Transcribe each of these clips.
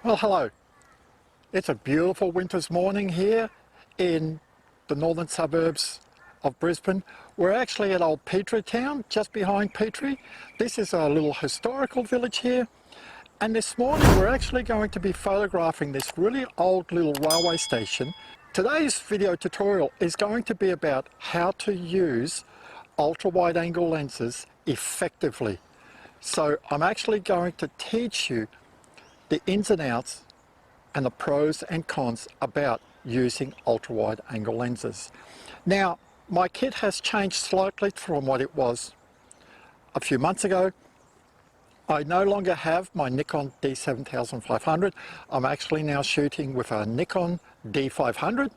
Well, hello. It's a beautiful winter's morning here in the northern suburbs of Brisbane. We're actually at Old Petrie Town, just behind Petrie. This is a little historical village here. And this morning we're actually going to be photographing this really old little railway station. Today's video tutorial is going to be about how to use ultra-wide angle lenses effectively. So I'm actually going to teach you the ins and outs and the pros and cons about using ultra-wide angle lenses. Now, my kit has changed slightly from what it was a few months ago. I no longer have my Nikon D7500. I'm actually now shooting with a Nikon D500.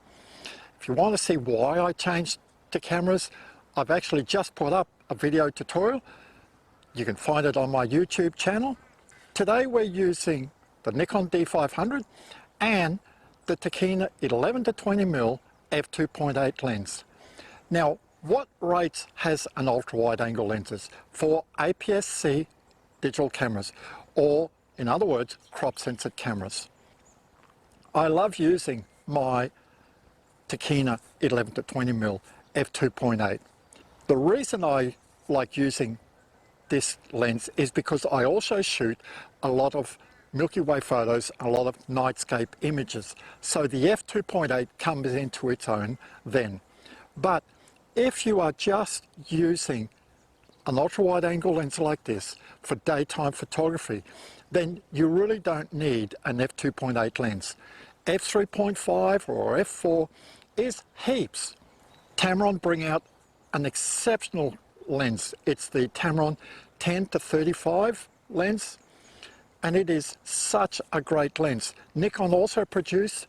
If you want to see why I changed to cameras, I've actually just put up a video tutorial. You can find it on my YouTube channel. Today we're using the Nikon D500 and the Tokina 11 to 20mm f2.8 lens. Now, what rates has an ultra-wide angle lenses for APS-C digital cameras, or in other words, crop censored cameras? I love using my Tokina 11 to 20mm f2.8. The reason I like using this lens is because I also shoot a lot of Milky Way photos, a lot of nightscape images. So the f2.8 comes into its own then. But if you are just using an ultra-wide angle lens like this for daytime photography, then you really don't need an f2.8 lens. f3.5 or f4 is heaps. Tamron bring out an exceptional lens. It's the Tamron 10 to 35 lens, and it is such a great lens. Nikon also produced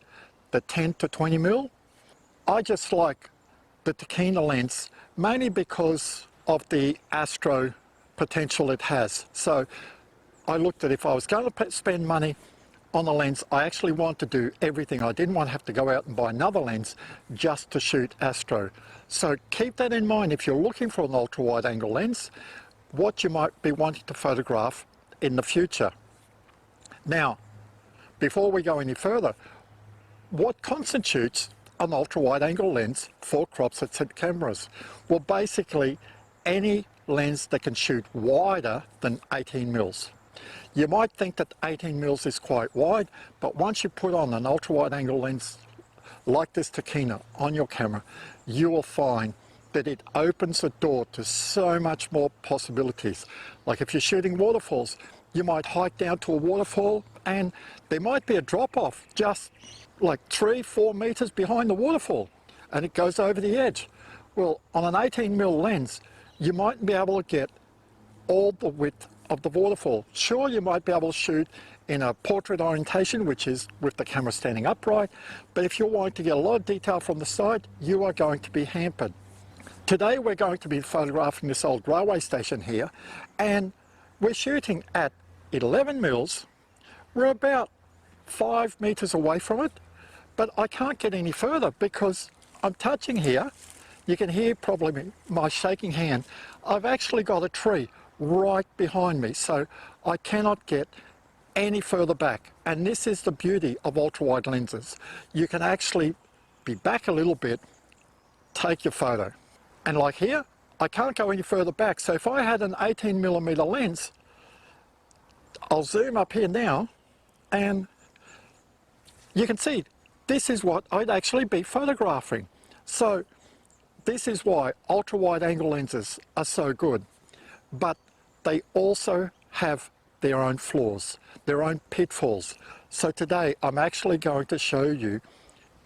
the 10 to 20mm. I just like the Tokina lens mainly because of the astro potential it has. So I looked at, if I was going to spend money on a lens, I actually want to do everything. I didn't want to have to go out and buy another lens just to shoot astro. So keep that in mind if you're looking for an ultra-wide angle lens, what you might be wanting to photograph in the future. Now, before we go any further, what constitutes an ultra-wide angle lens for crop censored cameras? Well, basically any lens that can shoot wider than 18mm. You might think that 18mm is quite wide, but once you put on an ultra-wide angle lens like this Tokina on your camera, you will find that it opens the door to so much more possibilities. Like if you're shooting waterfalls, you might hike down to a waterfall and there might be a drop-off just like 3-4 meters behind the waterfall and it goes over the edge. Well, on an 18mm lens, you might be able to get all the width of the waterfall. Sure, you might be able to shoot in a portrait orientation, which is with the camera standing upright, but if you're wanting to get a lot of detail from the side, you are going to be hampered. Today we're going to be photographing this old railway station here, and we're shooting at 11mm. We're about 5 meters away from it, but I can't get any further because I'm touching here. You can hear probably my shaking hand. I've actually got a tree right behind me, so I cannot get any further back. And this is the beauty of ultra-wide lenses. You can actually be back a little bit, take your photo. And like here, I can't go any further back. So if I had an 18mm lens, I'll zoom up here now, and you can see this is what I'd actually be photographing. So this is why ultra-wide angle lenses are so good, but they also have their own flaws, their own pitfalls. So today I'm actually going to show you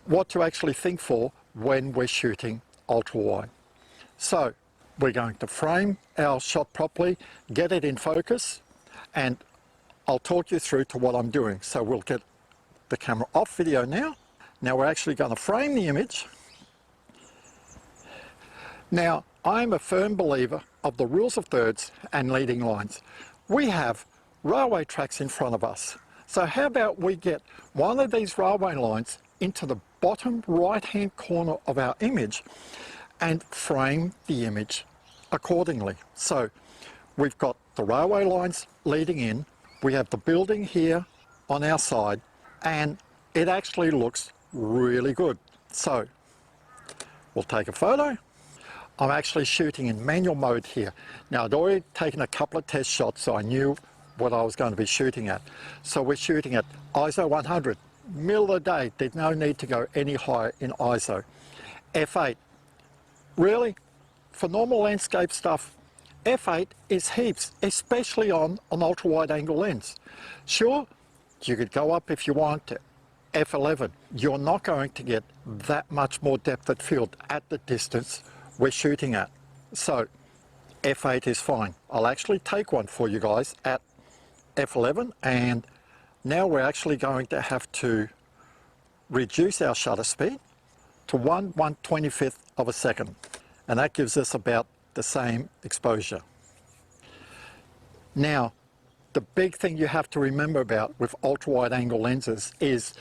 what to actually think for when we're shooting ultra-wide. So we're going to frame our shot properly, get it in focus, and I'll talk you through to what I'm doing. So we'll get the camera off video now. Now we're actually going to frame the image. Now, I'm a firm believer of the rules of thirds and leading lines. We have railway tracks in front of us. So how about we get one of these railway lines into the bottom right-hand corner of our image and frame the image accordingly. So we've got the railway lines leading in, we have the building here on our side, and it actually looks really good. So we'll take a photo. I'm actually shooting in manual mode here. Now, I'd already taken a couple of test shots, so I knew what I was going to be shooting at. So we're shooting at ISO 100, middle of the day. There's no need to go any higher in ISO. F8, really, for normal landscape stuff, F8 is heaps, especially on an ultra-wide angle lens. Sure, you could go up if you want to F11. You're not going to get that much more depth of field at the distance we're shooting at. So F8 is fine. I'll actually take one for you guys at F11, and now we're actually going to have to reduce our shutter speed to 1/125th of a second, and that gives us about the same exposure. Now, the big thing you have to remember about with ultra-wide angle lenses is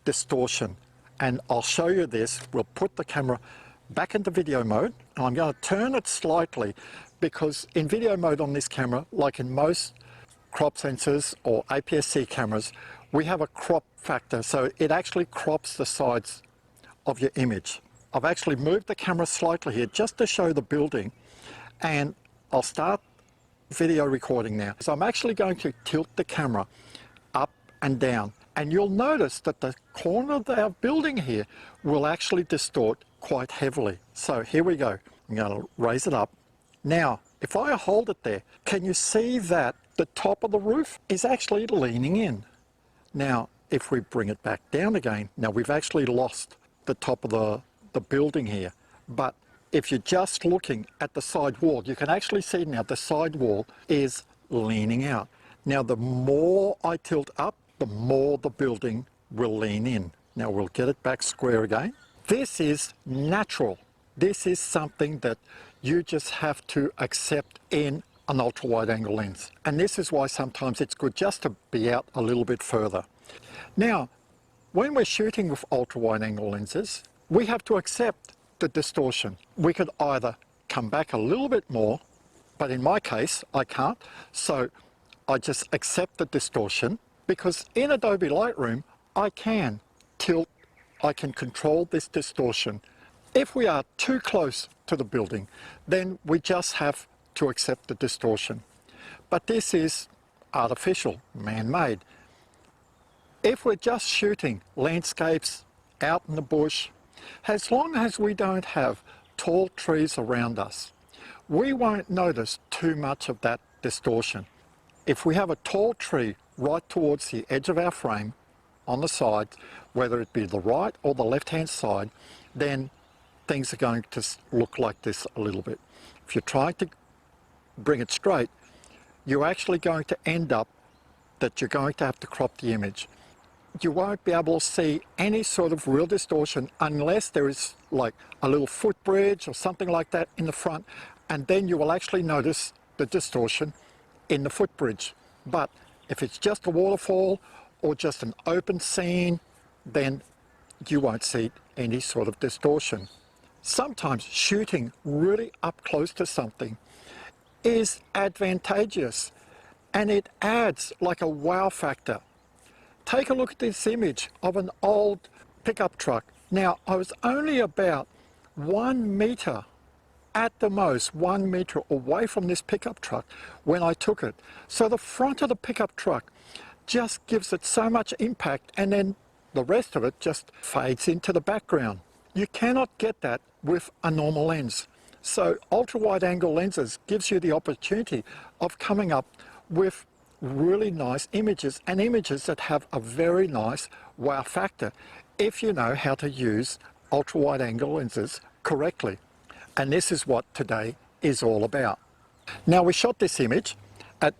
distortion, and I'll show you this. We'll put the camera back into video mode, and I'm going to turn it slightly, because in video mode on this camera, like in most crop sensors or APS-C cameras, we have a crop factor, so it actually crops the sides of your image. I've actually moved the camera slightly here just to show the building, and I'll start video recording now. So I'm actually going to tilt the camera up and down, and you'll notice that the corner of our building here will actually distort quite heavily. So here we go. I'm going to raise it up. Now, if I hold it there, can you see that the top of the roof is actually leaning in? Now, if we bring it back down again, now we've actually lost the top of the building here. But if you're just looking at the side wall, you can actually see now the side wall is leaning out. Now, the more I tilt up, the more the building will lean in. Now we'll get it back square again. This is natural. This is something that you just have to accept in an ultra-wide angle lens. And this is why sometimes it's good just to be out a little bit further. Now, when we're shooting with ultra-wide angle lenses, we have to accept the distortion. We could either come back a little bit more, but in my case, I can't. So I just accept the distortion, because in Adobe Lightroom, I can tilt, I can control this distortion. If we are too close to the building, then we just have to accept the distortion. But this is artificial, man-made. If we're just shooting landscapes out in the bush, as long as we don't have tall trees around us, we won't notice too much of that distortion. If we have a tall tree right towards the edge of our frame on the side, whether it be the right or the left-hand side, then things are going to look like this a little bit. If you're trying to bring it straight, you're actually going to end up that you're going to have to crop the image. You won't be able to see any sort of real distortion unless there is like a little footbridge or something like that in the front, and then you will actually notice the distortion in the footbridge. But if it's just a waterfall or just an open scene, then you won't see any sort of distortion. Sometimes shooting really up close to something is advantageous, and it adds like a wow factor. Take a look at this image of an old pickup truck. Now, I was only about 1 meter, at the most 1 meter away from this pickup truck when I took it. So the front of the pickup truck just gives it so much impact, and then the rest of it just fades into the background. You cannot get that with a normal lens. So ultra-wide angle lenses gives you the opportunity of coming up with really nice images, and images that have a very nice wow factor if you know how to use ultra-wide angle lenses correctly. And this is what today is all about. Now, we shot this image at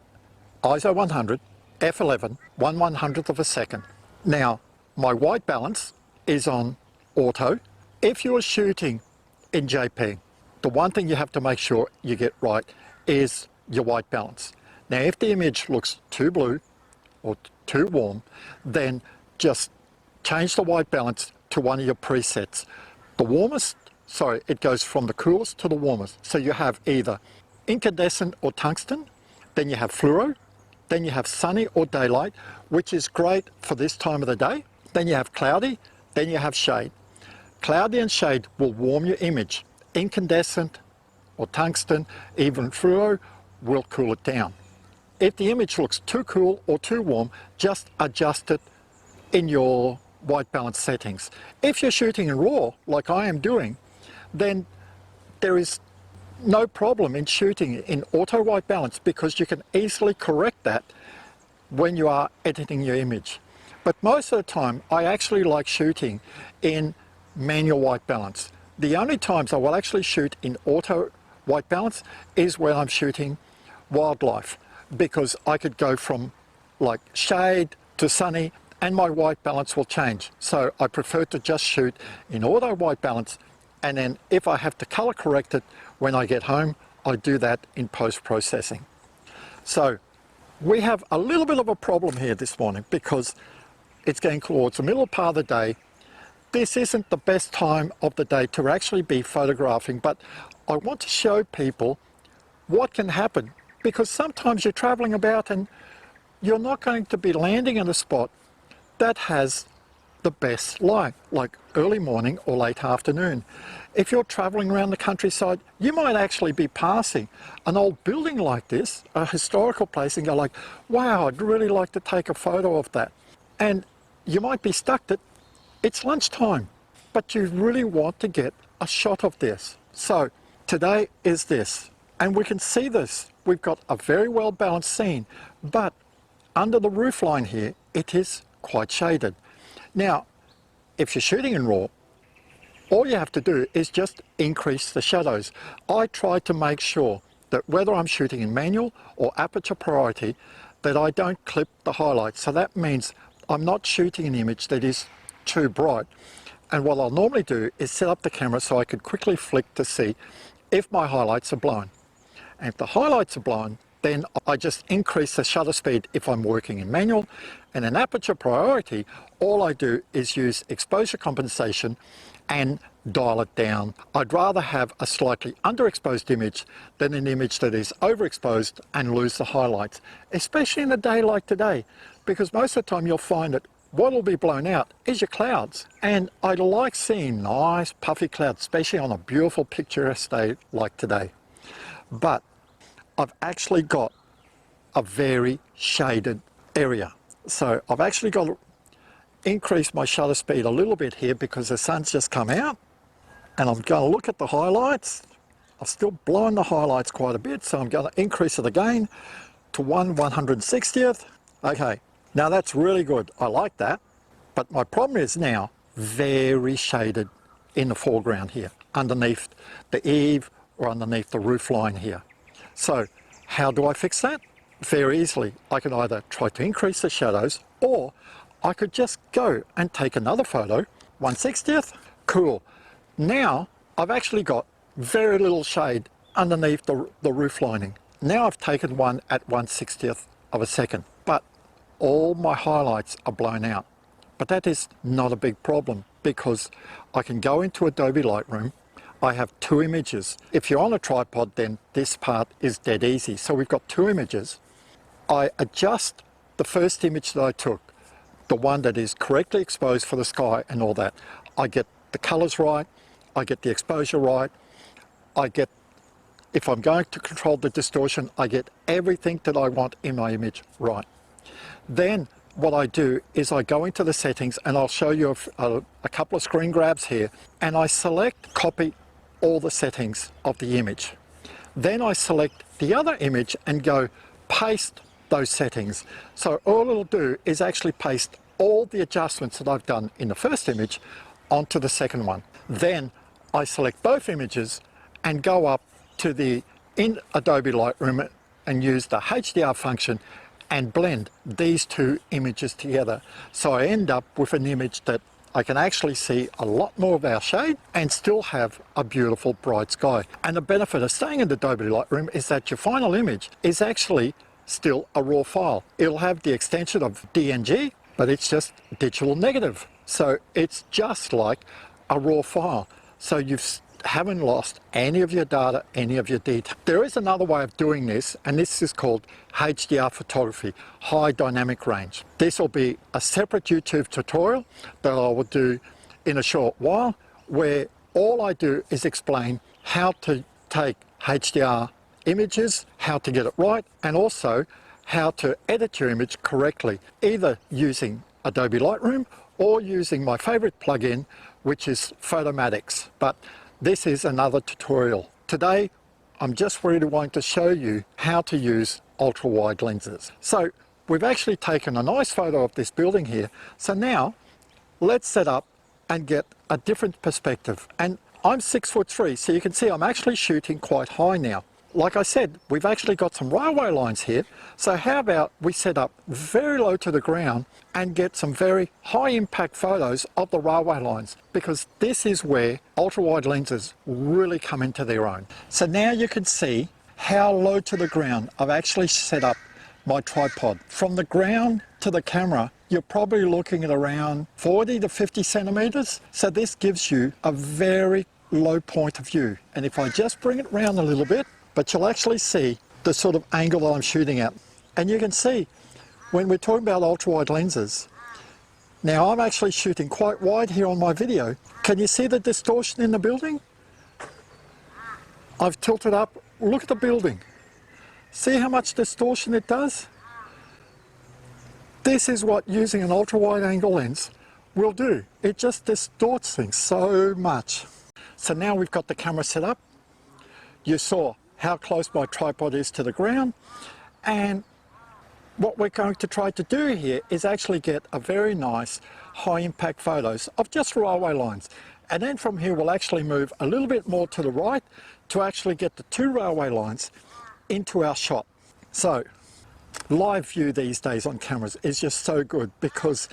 ISO 100, f11, 1/100th of a second. Now, my white balance is on auto. If you're shooting in JPEG, the one thing you have to make sure you get right is your white balance. Now, if the image looks too blue or too warm, then just change the white balance to one of your presets. The warmest, sorry, it goes from the coolest to the warmest. So you have either incandescent or tungsten, then you have fluoro, then you have sunny or daylight, which is great for this time of the day. Then you have cloudy, then you have shade. Cloudy and shade will warm your image. Incandescent or tungsten, even fluoro, will cool it down. If the image looks too cool or too warm, just adjust it in your white balance settings. If you're shooting in RAW, like I am doing, then there is no problem in shooting in auto white balance because you can easily correct that when you are editing your image. But most of the time, I actually like shooting in manual white balance. The only times I will actually shoot in auto white balance is when I'm shooting wildlife, because I could go from like shade to sunny and my white balance will change. So I prefer to just shoot in auto white balance, and then if I have to color correct it when I get home, I do that in post-processing. So we have a little bit of a problem here this morning because it's getting towards the middle part of the day. This isn't the best time of the day to actually be photographing, but I want to show people what can happen, because sometimes you're traveling about and you're not going to be landing in a spot that has the best light, like early morning or late afternoon. If you're traveling around the countryside, you might actually be passing an old building like this, a historical place, and go like, wow, I'd really like to take a photo of that. And you might be stuck that it's lunchtime, but you really want to get a shot of this. So today is this, and we can see this. We've got a very well balanced scene, but under the roof line here, it is quite shaded. Now, if you're shooting in RAW, all you have to do is just increase the shadows. I try to make sure that whether I'm shooting in manual or aperture priority, that I don't clip the highlights. So that means I'm not shooting an image that is too bright. And what I'll normally do is set up the camera so I could quickly flick to see if my highlights are blown. And if the highlights are blown, then I just increase the shutter speed if I'm working in manual. And in aperture priority, all I do is use exposure compensation and dial it down. I'd rather have a slightly underexposed image than an image that is overexposed and lose the highlights, especially in a day like today, because most of the time you'll find that what will be blown out is your clouds. And I like seeing nice puffy clouds, especially on a beautiful picturesque day like today. But I've actually got a very shaded area. So I've actually got to increase my shutter speed a little bit here because the sun's just come out, and I'm going to look at the highlights. I've still blown the highlights quite a bit, so I'm going to increase it again to 1/160th. Okay, now that's really good. I like that. But my problem is now very shaded in the foreground here, underneath the eave or underneath the roof line here. So how do I fix that? Very easily. I can either try to increase the shadows, or I could just go and take another photo. 1/60th, cool. Now I've actually got very little shade underneath the roof lining. Now I've taken one at 1/60th of a second, but all my highlights are blown out. But that is not a big problem because I can go into Adobe Lightroom. I have two images. If you're on a tripod, then this part is dead easy. So we've got two images. I adjust the first image that I took, the one that is correctly exposed for the sky and all that. I get the colors right, I get the exposure right, I get, if I'm going to control the distortion, I get everything that I want in my image right. Then what I do is I go into the settings, and I'll show you a couple of screen grabs here, and I select copy all the settings of the image. Then I select the other image and go paste those settings. So all it'll do is actually paste all the adjustments that I've done in the first image onto the second one. Then I select both images and go up to in Adobe Lightroom and use the HDR function and blend these two images together. So I end up with an image that I can actually see a lot more of our shade and still have a beautiful bright sky. And the benefit of staying in Adobe Lightroom is that your final image is actually still a raw file. It'll have the extension of DNG, but it's just digital negative. So it's just like a raw file. So you haven't lost any of your data, any of your detail. There is another way of doing this, and this is called HDR photography, high dynamic range. This will be a separate YouTube tutorial that I will do in a short while, where all I do is explain how to take HDR images, how to get it right, and also how to edit your image correctly, either using Adobe Lightroom or using my favorite plugin, which is Photomatics. But this is another tutorial. Today, I'm just really wanting to show you how to use ultra-wide lenses. So we've actually taken a nice photo of this building here. So now let's set up and get a different perspective. And I'm 6'3", so you can see I'm actually shooting quite high now. Like I said, we've actually got some railway lines here. So how about we set up very low to the ground and get some very high impact photos of the railway lines, because this is where ultra-wide lenses really come into their own. So now you can see how low to the ground I've actually set up my tripod. From the ground to the camera, you're probably looking at around 40 to 50 centimeters. So this gives you a very low point of view. And if I just bring it round a little bit, but you'll actually see the sort of angle that I'm shooting at. And you can see when we're talking about ultra-wide lenses, now I'm actually shooting quite wide here on my video. Can you see the distortion in the building? I've tilted up, look at the building. See how much distortion it does? This is what using an ultra-wide angle lens will do. It just distorts things so much. So now we've got the camera set up. You saw how close my tripod is to the ground, and what we're going to try to do here is actually get a very nice high impact photos of just railway lines. And then from here we'll actually move a little bit more to the right to actually get the two railway lines into our shot. So live view these days on cameras is just so good, because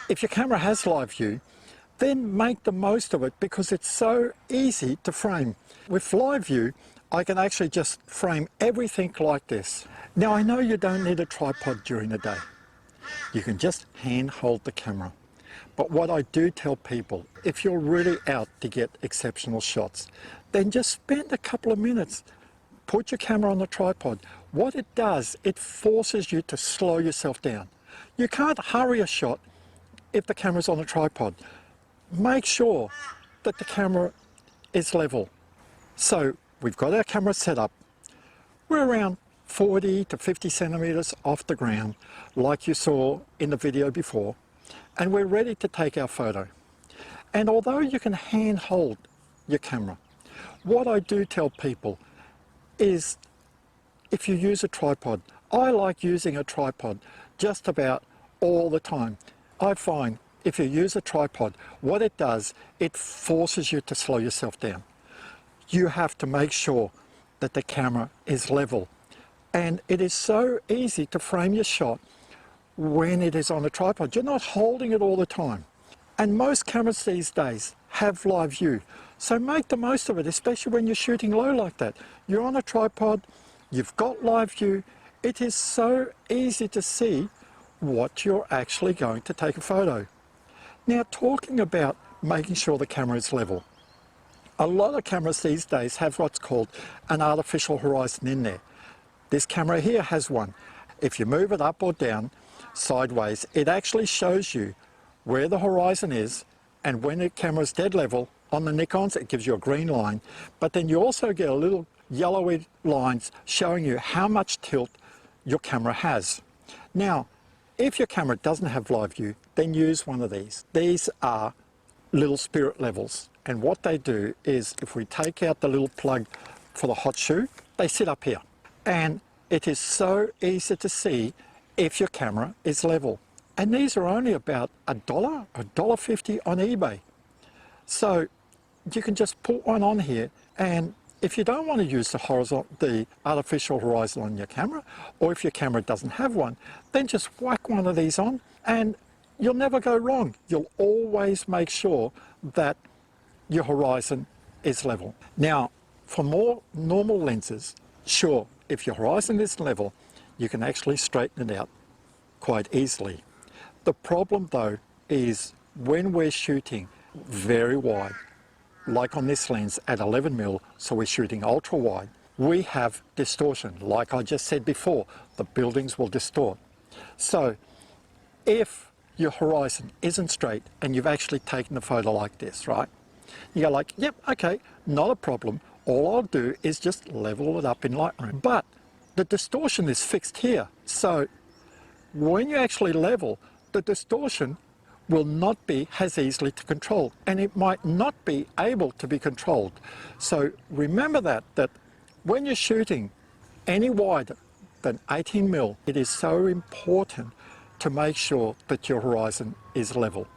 if your camera has live view, then make the most of it, because it's so easy to frame. With live view, I can actually just frame everything like this. Now I know you don't need a tripod during the day. You can just hand hold the camera. But what I do tell people, if you're really out to get exceptional shots, then just spend a couple of minutes, put your camera on the tripod. What it does, it forces you to slow yourself down. You can't hurry a shot if the camera's on a tripod. Make sure that the camera is level. So we've got our camera set up. We're around 40 to 50 centimeters off the ground, like you saw in the video before, and we're ready to take our photo. And although you can hand hold your camera, what I do tell people is, if you use a tripod, I like using a tripod just about all the time. I find if you use a tripod, what it does, it forces you to slow yourself down. You have to make sure that the camera is level. And it is so easy to frame your shot when it is on a tripod. You're not holding it all the time. And most cameras these days have live view. So make the most of it, especially when you're shooting low like that. You're on a tripod, you've got live view. It is so easy to see what you're actually going to take a photo. Now, talking about making sure the camera is level. A lot of cameras these days have what's called an artificial horizon in there. This camera here has one. If you move it up or down, sideways, it actually shows you where the horizon is, and when the camera's dead level, on the Nikons it gives you a green line, but then you also get a little yellowy lines showing you how much tilt your camera has. Now, if your camera doesn't have live view, then use one of these. These are little spirit levels, and what they do is, if we take out the little plug for the hot shoe, they sit up here, and it is so easy to see if your camera is level. And these are only about $1, $1.50 on eBay. So you can just put one on here, and if you don't want to use the artificial horizon on your camera, or if your camera doesn't have one, then just whack one of these on and you'll never go wrong. You'll always make sure that your horizon is level. Now, for more normal lenses, sure, if your horizon is level, you can actually straighten it out quite easily. The problem though is when we're shooting very wide, like on this lens at 11mm, so we're shooting ultra wide, we have distortion. Like I just said before, the buildings will distort. So if your horizon isn't straight and you've actually taken a photo like this, right? You go like, yep, okay, not a problem. All I'll do is just level it up in Lightroom. But the distortion is fixed here. So when you actually level, the distortion will not be as easily to control, and it might not be able to be controlled. So remember that when you're shooting any wider than 18mm, it is so important to make sure that your horizon is level.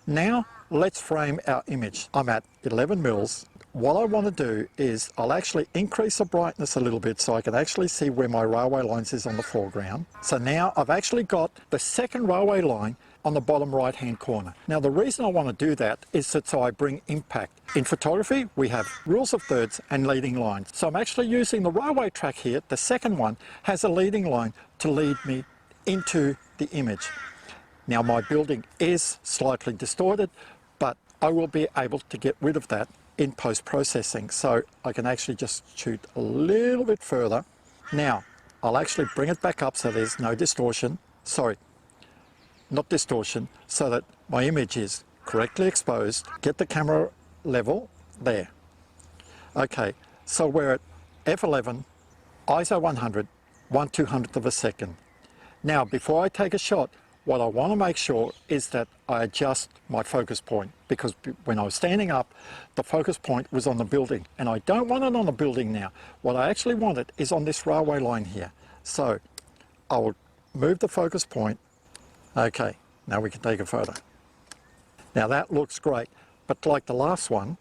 Now let's frame our image. I'm at 11mm. What I want to do is I'll actually increase the brightness a little bit so I can actually see where my railway lines is on the foreground. So now I've actually got the second railway line on the bottom right hand corner. Now the reason I want to do that is that so I bring impact. In photography we have rules of thirds and leading lines. So I'm actually using the railway track here. The second one has a leading line to lead me into the image. Now my building is slightly distorted, but I will be able to get rid of that in post-processing. So I can actually just shoot a little bit further. Now I'll actually bring it back up so there's no distortion. Sorry, not distortion, so that my image is correctly exposed. Get the camera level there. Okay, so we're at f11, ISO 100, 1/200th of a second. Now before I take a shot, what I want to make sure is that I adjust my focus point, because when I was standing up, the focus point was on the building, and I don't want it on the building now. What I actually want it is on this railway line here. So I will move the focus point. Okay, now we can take a photo. Now that looks great, but like the last one,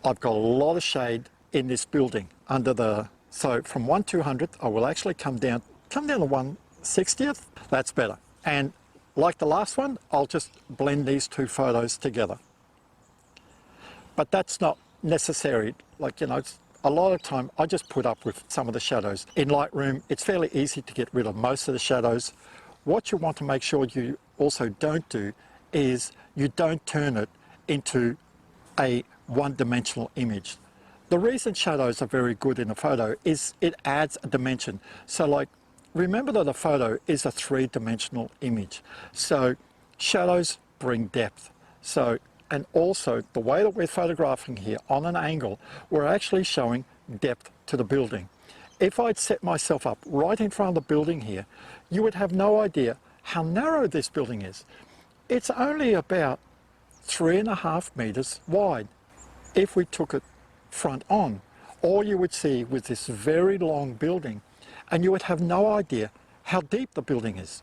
I've got a lot of shade in this building under the, so from 1/200th, I will actually come down to 1/60th. That's better. And like the last one, I'll just blend these two photos together. But that's not necessary. Like, you know, a lot of time I just put up with some of the shadows. In Lightroom, it's fairly easy to get rid of most of the shadows. What you want to make sure you also don't do is you don't turn it into a one-dimensional image. The reason shadows are very good in a photo is it adds a dimension. So like, remember that a photo is a three-dimensional image. So shadows bring depth. So, and also the way that we're photographing here on an angle, we're actually showing depth to the building. If I'd set myself up right in front of the building here, you would have no idea how narrow this building is. It's only about 3.5 meters wide. If we took it front on, all you would see was this very long building, and you would have no idea how deep the building is.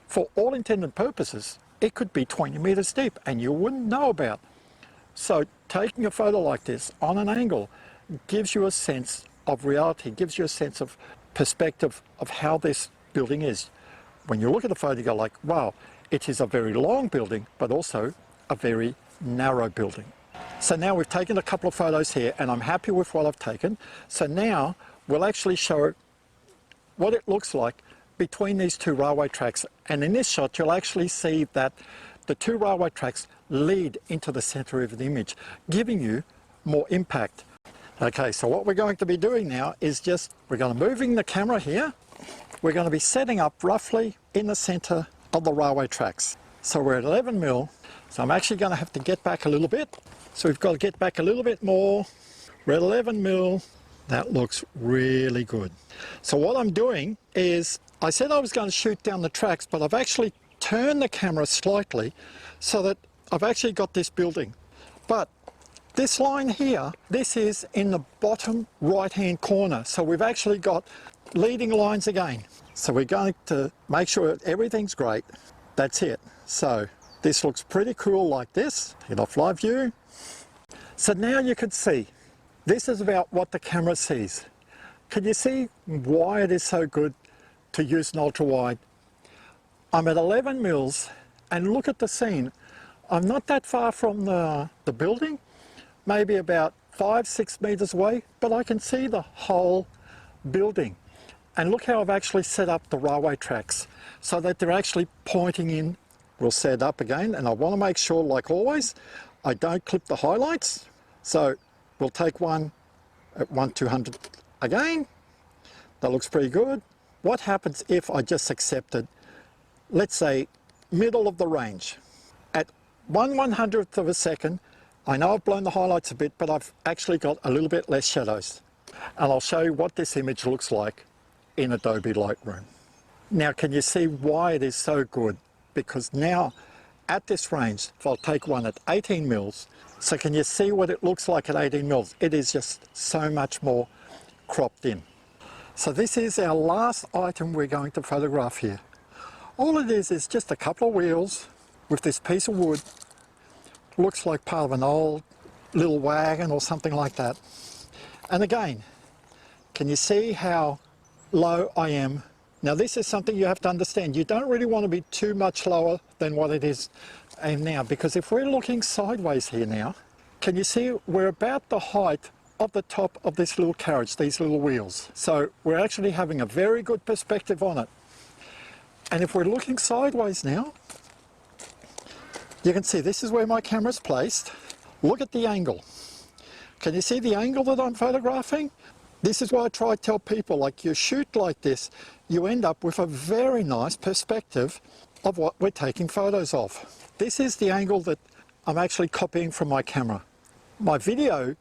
For all intended purposes, it could be 20 meters deep and you wouldn't know about. So taking a photo like this on an angle gives you a sense of reality, gives you a sense of perspective of how this building is. When you look at the photo, you go like, wow, it is a very long building, but also a very narrow building. So now we've taken a couple of photos here and I'm happy with what I've taken. So now we'll actually show what it looks like between these two railway tracks. And in this shot, you'll actually see that the two railway tracks lead into the center of the image, giving you more impact. Okay, so what we're going to be doing now is just, we're going to be moving the camera here. We're going to be setting up roughly in the center of the railway tracks. So we're at 11mm. So I'm actually going to have to get back a little bit. So we've got to get back a little bit more. We're at 11mm. That looks really good. So what I'm doing is, I said I was going to shoot down the tracks, but I've actually turned the camera slightly so that I've actually got this building. But this line here, this is in the bottom right-hand corner. So we've actually got leading lines again. So we're going to make sure everything's great. That's it. So this looks pretty cool like this. Hit off live view. So now you can see, this is about what the camera sees. Can you see why it is so good to use an ultra-wide? I'm at 11mm and look at the scene. I'm not that far from the building, maybe about 5-6 meters away, but I can see the whole building. And look how I've actually set up the railway tracks so that they're actually pointing in. We'll set it up again, and I want to make sure, like always, I don't clip the highlights. So we'll take one at 1/200 again. That looks pretty good. What happens if I just accepted, let's say, middle of the range? At 1/100th of a second, I know I've blown the highlights a bit, but I've actually got a little bit less shadows. And I'll show you what this image looks like in Adobe Lightroom. Now, can you see why it is so good? Because now, at this range, if I'll take one at 18 mils, so can you see what it looks like at 18 mils? It is just so much more cropped in. So this is our last item we're going to photograph here. All it is just a couple of wheels with this piece of wood. Looks like part of an old little wagon or something like that. And again, can you see how low I am? Now this is something you have to understand. You don't really want to be too much lower than what it is now, because if we're looking sideways here now, can you see we're about the height of the top of this little carriage, these little wheels. So we're actually having a very good perspective on it. And if we're looking sideways now, you can see this is where my camera's placed. Look at the angle. Can you see the angle that I'm photographing? This is why I try to tell people, like, you shoot like this, you end up with a very nice perspective of what we're taking photos of. This is the angle that I'm actually copying from my camera. My video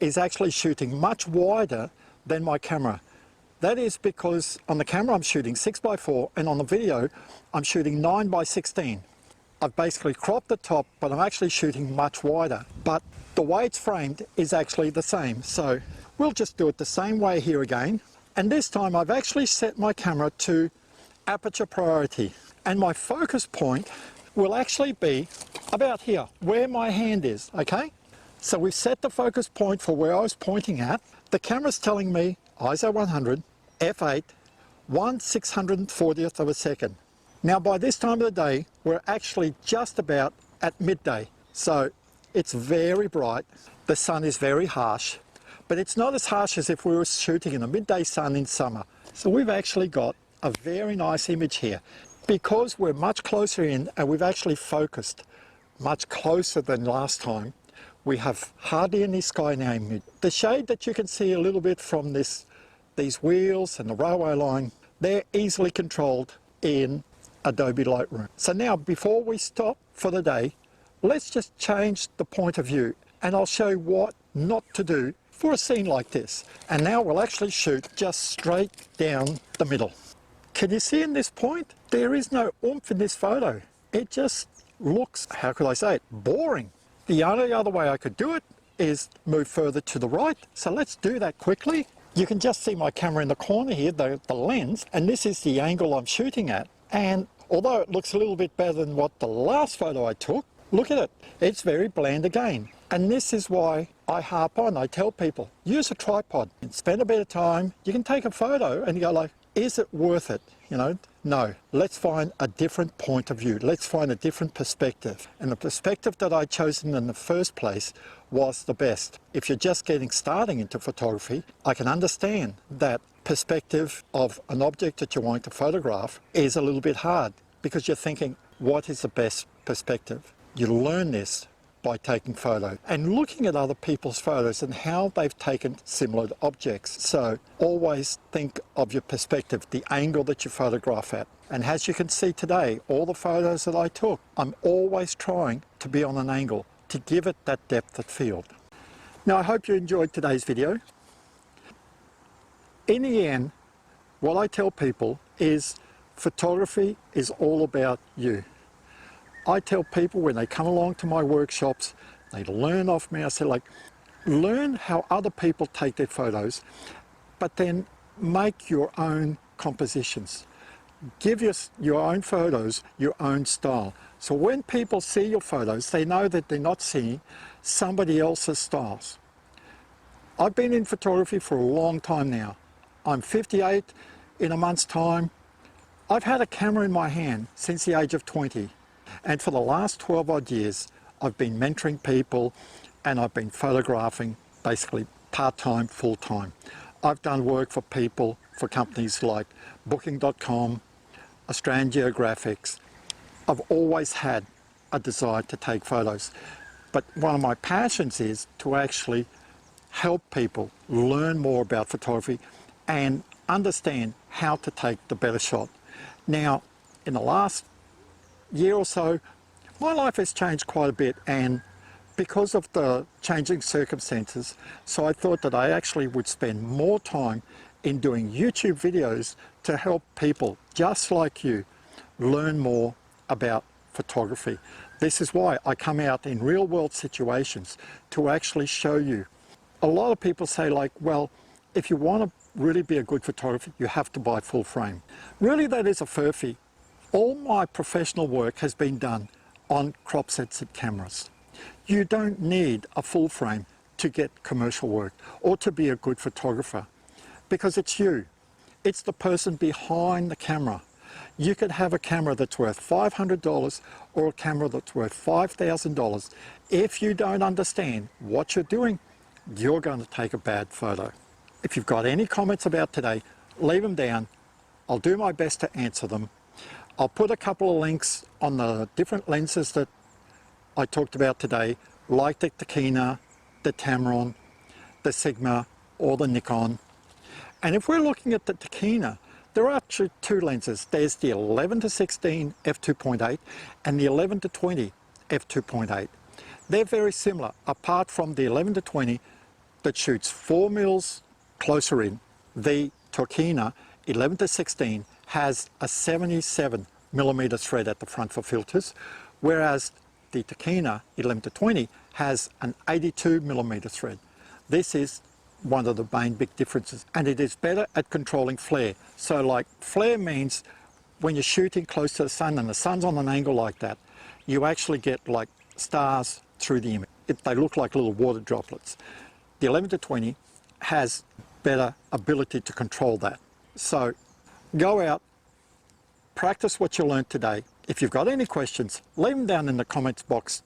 is actually shooting much wider than my camera. That is because on the camera I'm shooting 6x4 and on the video I'm shooting 9x16. I've basically cropped the top, but I'm actually shooting much wider. But the way it's framed is actually the same. So we'll just do it the same way here again. And this time I've actually set my camera to aperture priority. And my focus point will actually be about here, where my hand is, okay? So we've set the focus point for where I was pointing at. The camera's telling me ISO 100, f8, 1/640th of a second. Now by this time of the day, we're actually just about at midday. So it's very bright, the sun is very harsh, but it's not as harsh as if we were shooting in the midday sun in summer. So we've actually got a very nice image here. Because we're much closer in and we've actually focused much closer than last time, we have hardly any sky now. The shade that you can see a little bit from these wheels and the railway line, they're easily controlled in Adobe Lightroom. So now, before we stop for the day, let's just change the point of view and I'll show you what not to do for a scene like this. And now we'll actually shoot just straight down the middle. Can you see in this point? There is no oomph in this photo. It just looks, how could I say it, boring. The only other way I could do it is move further to the right. So let's do that quickly. You can just see my camera in the corner here, the lens, and this is the angle I'm shooting at. And although it looks a little bit better than what the last photo I took, look at it. It's very bland again. And this is why I harp on. I tell people, use a tripod and spend a bit of time. You can take a photo and you go like, is it worth it? You know, no. Let's find a different point of view. Let's find a different perspective. And the perspective that I'd chosen in the first place was the best. If you're just getting starting into photography, I can understand that perspective of an object that you're wanting to photograph is a little bit hard because you're thinking, what is the best perspective? You learn this by taking photos and looking at other people's photos and how they've taken similar objects. So always think of your perspective, the angle that you photograph at. And as you can see today, all the photos that I took, I'm always trying to be on an angle to give it that depth of field. Now I hope you enjoyed today's video. In the end, what I tell people is photography is all about you. I tell people when they come along to my workshops, they learn off me. I say, like, learn how other people take their photos, but then make your own compositions. Give your own photos your own style. So when people see your photos, they know that they're not seeing somebody else's styles. I've been in photography for a long time now. I'm 58 in a month's time. I've had a camera in my hand since the age of 20. And for the last 12 odd years, I've been mentoring people and I've been photographing basically part-time, full-time. I've done work for people, for companies like Booking.com, Australian Geographics. I've always had a desire to take photos. But one of my passions is to actually help people learn more about photography and understand how to take the better shot. Now, in the last year or so, my life has changed quite a bit, and because of the changing circumstances, so I thought that I actually would spend more time in doing YouTube videos to help people just like you learn more about photography. This is why I come out in real world situations to actually show you. A lot of people say, like, well, if you want to really be a good photographer, you have to buy full frame. Really, that is a furphy. All my professional work has been done on crop sensitive cameras. You don't need a full frame to get commercial work or to be a good photographer, because it's you. It's the person behind the camera. You could have a camera that's worth $500 or a camera that's worth $5,000. If you don't understand what you're doing, you're going to take a bad photo. If you've got any comments about today, leave them down. I'll do my best to answer them. I'll put a couple of links on the different lenses that I talked about today, like the Tokina, the Tamron, the Sigma, or the Nikon. And if we're looking at the Tokina, there are actually two lenses. There's the 11-16 f2.8 and the 11-20 f2.8. They're very similar, apart from the 11-20 that shoots 4 mils closer in. The Tokina 11-16 has a 77mm thread at the front for filters, whereas the Tokina 11-20 has an 82mm thread. This is one of the main big differences, and it is better at controlling flare. So like, flare means when you're shooting close to the sun and the sun's on an angle like that, you actually get like stars through the image. They look like little water droplets. The 11-20 has better ability to control that. So go out, practice what you learned today. If you've got any questions, leave them down in the comments box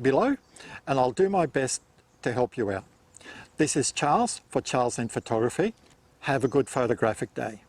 below, and I'll do my best to help you out. This is Charles for Charles in Photography. Have a good photographic day.